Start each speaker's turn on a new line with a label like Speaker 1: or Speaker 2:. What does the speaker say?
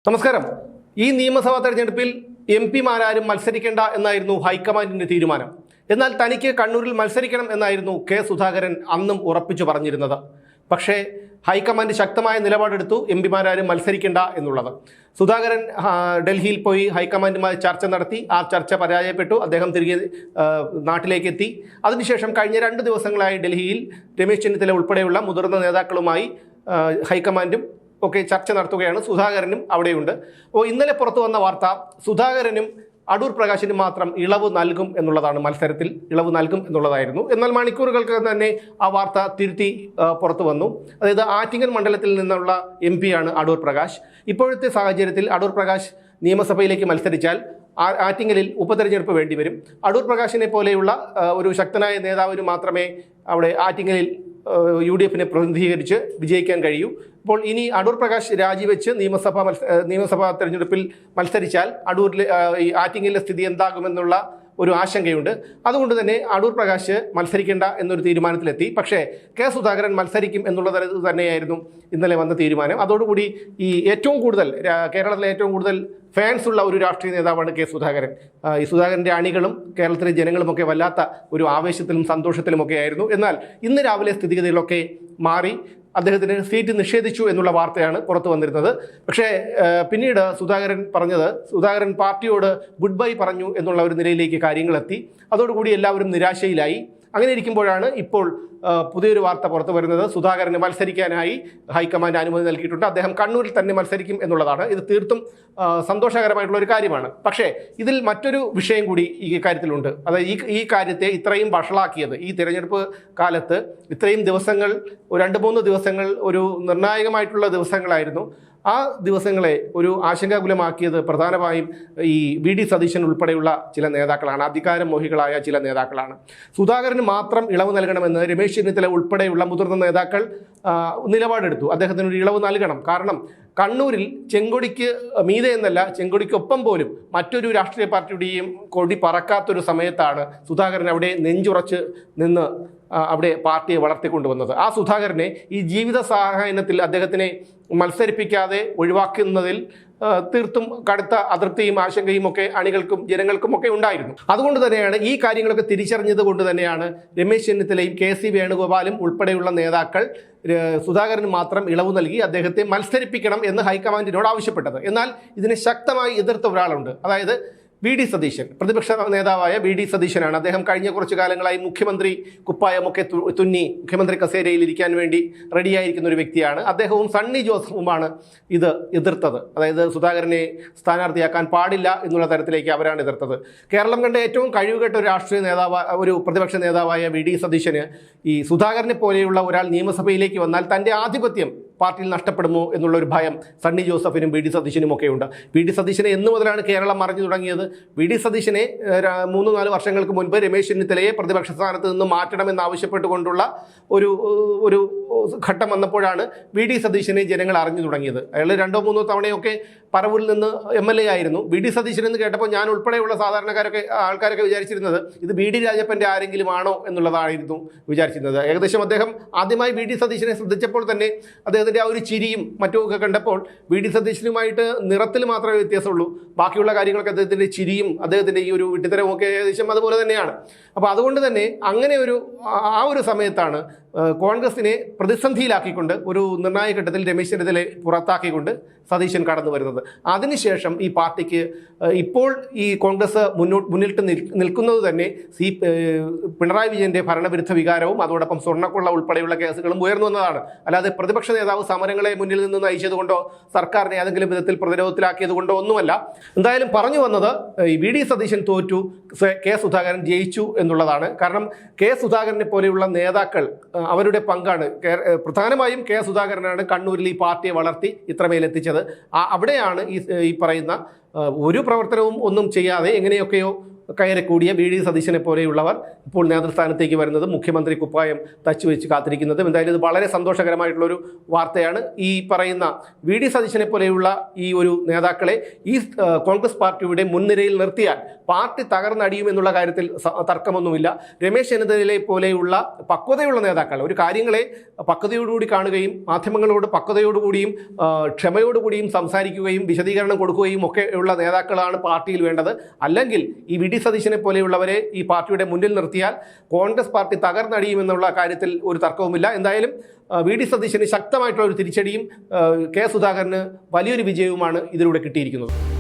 Speaker 1: നമസ്കാരം. ഈ നിയമസഭാ തെരഞ്ഞെടുപ്പിൽ എംപിമാരാരും മത്സരിക്കേണ്ട എന്നായിരുന്നു ഹൈക്കമാൻഡിന്റെ തീരുമാനം. എന്നാൽ തനിക്ക് കണ്ണൂരിൽ മത്സരിക്കണം എന്നായിരുന്നു കെ സുധാകരൻ അന്നും ഉറപ്പിച്ചു പറഞ്ഞിരുന്നത്. പക്ഷേ ഹൈക്കമാൻഡ് ശക്തമായ നിലപാടെടുത്തു, എംപിമാരാരും മത്സരിക്കേണ്ട എന്നുള്ളത്. സുധാകരൻ ഡൽഹിയിൽ പോയി ഹൈക്കമാൻഡുമായി ചർച്ച നടത്തി. ആ ചർച്ച പരാജയപ്പെട്ടു. അദ്ദേഹം തിരികെ നാട്ടിലേക്ക് എത്തി. അതിനുശേഷം കഴിഞ്ഞ 2 ദിവസങ്ങളായി ഡൽഹിയിൽ രമേശ് ചെന്നിത്തല ഉൾപ്പെടെയുള്ള മുതിർന്ന നേതാക്കളുമായി ഹൈക്കമാൻഡും ഒക്കെ ചർച്ച നടത്തുകയാണ്. സുധാകരനും അവിടെയുണ്ട്. അപ്പോൾ ഇന്നലെ പുറത്തു വന്ന വാർത്ത സുധാകരനും അടൂർ പ്രകാശിനും മാത്രം ഇളവ് നൽകും എന്നുള്ളതാണ്. മത്സരത്തിൽ ഇളവ് നൽകും എന്നുള്ളതായിരുന്നു. എന്നാൽ മണിക്കൂറുകൾക്ക് തന്നെ ആ വാർത്ത തിരുത്തി പുറത്തു വന്നു. അതായത് ആറ്റിങ്ങൽ മണ്ഡലത്തിൽ നിന്നുള്ള MP-യാണ് അടൂർ പ്രകാശ്. ഇപ്പോഴത്തെ സാഹചര്യത്തിൽ അടൂർ പ്രകാശ് നിയമസഭയിലേക്ക് മത്സരിച്ചാൽ ആറ്റിങ്ങലിൽ ഉപതെരഞ്ഞെടുപ്പ് വേണ്ടിവരും. അടൂർ പ്രകാശിനെ പോലെയുള്ള ഒരു ശക്തനായ നേതാവിന് മാത്രമേ അവിടെ ആറ്റിങ്ങലിൽ UDF-നെ പ്രതിനിധീകരിച്ച് വിജയിക്കാൻ കഴിയൂ. അപ്പോൾ ഇനി അടൂർ പ്രകാശ് രാജിവെച്ച് നിയമസഭാ തെരഞ്ഞെടുപ്പിൽ മത്സരിച്ചാൽ ഈ ആറ്റിങ്ങലിലെ സ്ഥിതി എന്താകുമെന്നുള്ള ഒരു ആശങ്കയുണ്ട്. അതുകൊണ്ട് തന്നെ അടൂർ പ്രകാശ് മത്സരിക്കേണ്ട എന്നൊരു തീരുമാനത്തിലെത്തി. പക്ഷേ കെ സുധാകരൻ മത്സരിക്കും എന്നുള്ളത് തന്നെയായിരുന്നു ഇന്നലെ വന്ന തീരുമാനം. അതോടുകൂടി ഈ കേരളത്തിലെ ഏറ്റവും കൂടുതൽ ഫാൻസ് ഉള്ള ഒരു രാഷ്ട്രീയ നേതാവാണ് കെ സുധാകരൻ. ഈ സുധാകരൻ്റെ അണികളും കേരളത്തിലെ ജനങ്ങളുമൊക്കെ വല്ലാത്ത ഒരു ആവേശത്തിലും സന്തോഷത്തിലുമൊക്കെ ആയിരുന്നു. എന്നാൽ ഇന്ന് രാവിലെ സ്ഥിതിഗതികളൊക്കെ മാറി. അദ്ദേഹത്തിന് സീറ്റ് നിഷേധിച്ചു എന്നുള്ള വാർത്തയാണ് പുറത്തു വന്നിരുന്നത്. പക്ഷേ പിന്നീട് സുധാകരൻ പാർട്ടിയോട് ഗുഡ് ബൈ പറഞ്ഞു എന്നുള്ള ഒരു നിലയിലേക്ക് കാര്യങ്ങളെത്തി. അതോടുകൂടി എല്ലാവരും നിരാശയിലായി. അങ്ങനെ ഇരിക്കുമ്പോഴാണ് ഇപ്പോൾ പുതിയൊരു വാർത്ത പുറത്തു വരുന്നത്. സുധാകരന് മത്സരിക്കാനായി ഹൈക്കമാൻഡ് അനുമതി നൽകിയിട്ടുണ്ട്. അദ്ദേഹം കണ്ണൂരിൽ തന്നെ മത്സരിക്കും എന്നുള്ളതാണ്. ഇത് തീർത്തും സന്തോഷകരമായിട്ടുള്ള ഒരു കാര്യമാണ്. പക്ഷേ ഇതിൽ മറ്റൊരു വിഷയം കൂടി ഈ കാര്യത്തിലുണ്ട്. അതായത് ഈ കാര്യത്തെ ഇത്രയും വഷളാക്കിയത്, ഈ തിരഞ്ഞെടുപ്പ് കാലത്ത് ഇത്രയും ദിവസങ്ങൾ, 2-3 ദിവസങ്ങൾ ഒരു നിർണായകമായിട്ടുള്ള ദിവസങ്ങളായിരുന്നു. ആ ദിവസങ്ങളെ ഒരു ആശങ്കാകുലമാക്കിയത് പ്രധാനമായും ഈ VD സതീശൻ ഉൾപ്പെടെയുള്ള ചില നേതാക്കളാണ്. അധികാരമോഹികളായ ചില നേതാക്കളാണ്. സുധാകരന് മാത്രം ഇളവ് നൽകണമെന്ന് രമേശ് ചെന്നിത്തല ഉൾപ്പെടെയുള്ള മുതിർന്ന നേതാക്കൾ നിലപാടെടുത്തു. അദ്ദേഹത്തിന് ഒരു ഇളവ് നൽകണം. കാരണം കണ്ണൂരിൽ ചെങ്കൊടിക്ക് മീതെ എന്നല്ല, ചെങ്കൊടിക്കൊപ്പം പോലും മറ്റൊരു രാഷ്ട്രീയ പാർട്ടിയുടെയും കൊടി പറക്കാത്തൊരു സമയത്താണ് സുധാകരൻ അവിടെ നെഞ്ചുറച്ച് നിന്ന് അവിടെ പാർട്ടിയെ വളർത്തിക്കൊണ്ടുവന്നത്. ആ സുധാകരനെ ഈ ജീവിത സായാഹ്നത്തിൽ അദ്ദേഹത്തിനെ മത്സരിപ്പിക്കാതെ ഒഴിവാക്കുന്നതിൽ തീർത്തും കടുത്ത അതൃപ്തിയും ആശങ്കയും ഒക്കെ അണികൾക്കും ജനങ്ങൾക്കും ഒക്കെ ഉണ്ടായിരുന്നു. അതുകൊണ്ട് തന്നെയാണ് ഈ കാര്യങ്ങളൊക്കെ തിരിച്ചറിഞ്ഞത് കൊണ്ട് തന്നെയാണ് രമേശ് ചെന്നിത്തലയും KC വേണുഗോപാലും ഉൾപ്പെടെയുള്ള നേതാക്കൾ സുധാകരന് മാത്രം ഇളവ് നൽകി അദ്ദേഹത്തെ മത്സരിപ്പിക്കണം എന്ന് ഹൈക്കമാൻഡിനോട് ആവശ്യപ്പെട്ടത്. എന്നാൽ ഇതിനെ ശക്തമായി എതിർത്ത ഒരാളുണ്ട്. അതായത് VD സതീശൻ, പ്രതിപക്ഷ നേതാവായ VD സതീശനാണ്. അദ്ദേഹം കഴിഞ്ഞ കുറച്ചു കാലങ്ങളായി മുഖ്യമന്ത്രി കുപ്പായമൊക്കെ തുന്നി മുഖ്യമന്ത്രി കസേരയിൽ ഇരിക്കാൻ വേണ്ടി റെഡിയായിരിക്കുന്ന ഒരു വ്യക്തിയാണ്. അദ്ദേഹവും സണ്ണി ജോസഫുമാണ് ഇത് എതിർത്തത്. അതായത് സുധാകരനെ സ്ഥാനാർത്ഥിയാക്കാൻ പാടില്ല എന്നുള്ള തരത്തിലേക്ക് അവരാണ് എതിർത്തത്. കേരളം കണ്ട ഏറ്റവും കഴിവുകെട്ട ഒരു രാഷ്ട്രീയ നേതാവ്, ഒരു പ്രതിപക്ഷ നേതാവായ VD സതീശന് ഈ സുധാകരനെ പോലെയുള്ള ഒരാൾ നിയമസഭയിലേക്ക് വന്നാൽ തൻ്റെ ആധിപത്യം പാർട്ടിയിൽ നഷ്ടപ്പെടുമോ എന്നുള്ള ഒരു ഭയം സണ്ണി ജോസഫിനും VD സതീശനും ഒക്കെ ഉണ്ട്. VD സതീശനെ എന്നു മുതലാണ് കേരളം അറിഞ്ഞു തുടങ്ങിയത്? VD സതീശനെ 3-4 വർഷങ്ങൾക്ക് മുൻപ് രമേശ് ചെന്നിത്തലയെ പ്രതിപക്ഷ സ്ഥാനത്ത് നിന്ന് മാറ്റണമെന്ന് ആവശ്യപ്പെട്ടുകൊണ്ടുള്ള ഒരു ഘട്ടം വന്നപ്പോഴാണ് VD സതീശനെ ജനങ്ങൾ അറിഞ്ഞു തുടങ്ങിയത്. അയാൾ 2-3 തവണയൊക്കെ പറവൂരിൽ നിന്ന് MLA ആയിരുന്നു. VD സതീശൻ എന്ന് കേട്ടപ്പോൾ ഞാൻ ഉൾപ്പെടെയുള്ള ആൾക്കാരൊക്കെ വിചാരിച്ചിരുന്നത് ഇത് BD രാജപ്പൻ്റെ ആരെങ്കിലും ആണോ എന്നുള്ളതായിരുന്നു വിചാരിച്ചിരുന്നത്. ഏകദേശം അദ്ദേഹം ആദ്യമായി VD സതീശനെ ശ്രദ്ധിച്ചപ്പോൾ തന്നെ അദ്ദേഹത്തിൻ്റെ ആ ഒരു ചിരിയും മറ്റുമൊക്കെ കണ്ടപ്പോൾ VD സതീശനുമായിട്ട് നിറത്തിൽ മാത്രമേ വ്യത്യാസമുള്ളൂ. ബാക്കിയുള്ള കാര്യങ്ങളൊക്കെ അദ്ദേഹത്തിൻ്റെ ചിരിയും അദ്ദേഹത്തിൻ്റെ ഈ ഒരു വിട്ടിത്തരവും ഒക്കെ ഏകദേശം അതുപോലെ തന്നെയാണ്. അപ്പോൾ അതുകൊണ്ട് തന്നെ അങ്ങനെ ആ ഒരു സമയത്താണ് കോൺഗ്രസിനെ പ്രതിസന്ധിയിലാക്കിക്കൊണ്ട് ഒരു നിർണായക ഘട്ടത്തിൽ രമേശ് ചെന്നിത്തലയെ പുറത്താക്കിക്കൊണ്ട് സതീശൻ കടന്നു വരുന്നത്. അതിനുശേഷം ഈ പാർട്ടിക്ക് ഇപ്പോൾ ഈ കോൺഗ്രസ് മുന്നിട്ട് നിൽക്കുന്നത് തന്നെ പിണറായി വിജയൻ്റെ ഭരണവിരുദ്ധ വികാരവും അതോടൊപ്പം സ്വർണ്ണക്കൊള്ള ഉൾപ്പെടെയുള്ള കേസുകളും ഉയർന്നു വന്നതാണ്. അല്ലാതെ പ്രതിപക്ഷ നേതാവ് സമരങ്ങളെ മുന്നിൽ നിന്ന് നയിച്ചതുകൊണ്ടോ സർക്കാരിനെ ഏതെങ്കിലും വിധത്തിൽ പ്രതിരോധത്തിലാക്കിയത് കൊണ്ടോ ഒന്നുമല്ല. എന്തായാലും പറഞ്ഞു വന്നത് ഈ VD സതീശൻ തോറ്റു, കെ സുധാകരൻ ജയിച്ചു എന്നുള്ളതാണ്. കാരണം കെ സുധാകരനെ പോലെയുള്ള നേതാക്കൾ അവരുടെ പങ്കാണ്. പ്രധാനമായും കെ സുധാകരനാണ് കണ്ണൂരിൽ ഈ പാർട്ടിയെ വളർത്തി ഇത്രമേലെത്തിച്ചത്. അവിടെയാണ് ഈ പറയുന്ന ഒരു പ്രവർത്തനവും ഒന്നും ചെയ്യാതെ എങ്ങനെയൊക്കെയോ കയറിക്കൂടിയ വി ഡി സതീശനെ പോലെയുള്ളവർ ഇപ്പോൾ നേതൃസ്ഥാനത്തേക്ക് വരുന്നത്, മുഖ്യമന്ത്രി കുപ്പായം തച്ചുവെച്ച് കാത്തിരിക്കുന്നതും എന്തായാലും ഇത് വളരെ സന്തോഷകരമായിട്ടുള്ളൊരു വാർത്തയാണ്. ഈ പറയുന്ന വി ഡി സതീശനെ പോലെയുള്ള ഈ ഒരു നേതാക്കളെ ഈ കോൺഗ്രസ് പാർട്ടിയുടെ മുൻനിരയിൽ നിർത്തിയാൽ പാർട്ടി തകർന്നടിയുമെന്നുള്ള കാര്യത്തിൽ തർക്കമൊന്നുമില്ല. രമേശ് ചെന്നിത്തലയെ പോലെയുള്ള പക്വതയുള്ള നേതാക്കൾ ഒരു കാര്യങ്ങളെ പക്വതയോടുകൂടി കാണുകയും മാധ്യമങ്ങളോട് പക്വതയോടുകൂടിയും ക്ഷമയോടുകൂടിയും സംസാരിക്കുകയും വിശദീകരണം കൊടുക്കുകയും ഒക്കെ ഉള്ള നേതാക്കളാണ് പാർട്ടിയിൽ വേണ്ടത്. അല്ലെങ്കിൽ ഈ വി ഡി സതീശനെ പോലെയുള്ളവരെ ഈ പാർട്ടിയുടെ മുന്നിൽ നിർത്തിയാൽ കോൺഗ്രസ് പാർട്ടി തകർന്നടിയുമെന്നുള്ള കാര്യത്തിൽ ഒരു തർക്കവുമില്ല. എന്തായാലും വി ഡി സതീശന് ശക്തമായിട്ടുള്ള ഒരു തിരിച്ചടിയും കെ സുധാകരന് വലിയൊരു വിജയവുമാണ് ഇതിലൂടെ കിട്ടിയിരിക്കുന്നത്.